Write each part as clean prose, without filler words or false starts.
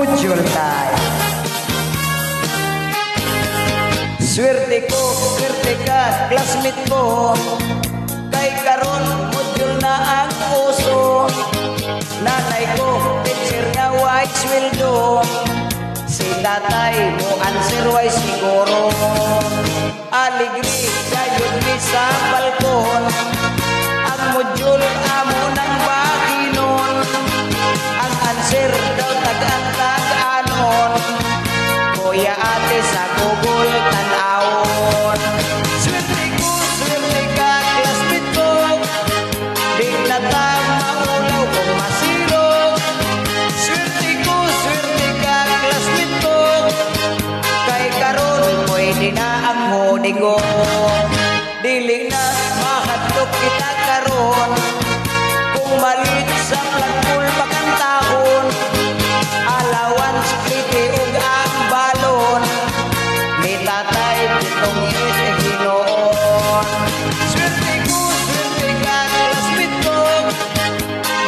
muncul tayo. Swerte ko, swerte ka, classmate ko. Kay karon muncul na ang puso. Nanay ko, teacher nga way sweldo. Si tatay mo answer way siguro. Aligri, sayod mi sa balkon. Ang module amo ng bakinon. Ang answer daw tag-antag-anon. Kuya ate sa Google tanawon. Swerte ko, swerte ka, classmate ko. Di na ta maulaw kung masiro. Swerte ko, swerte ka, classmate ko. Kay karon pwede na ang huni ko. Dili na mahadlok kita karon. Kung malit sa plagpul pakantahon. Alawan sa piti ug ang balon. Ni tatay pitong Ginoon. Swerte ko, swerte ka, classmate ko.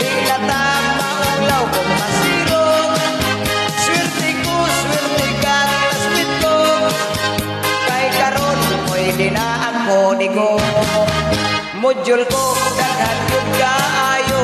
Di na ta maulaw kung masiro. Swerte ko, swerte ka, classmate ko. Kay karon pwede na ang huni ko. Module ko daghan yun kaayo.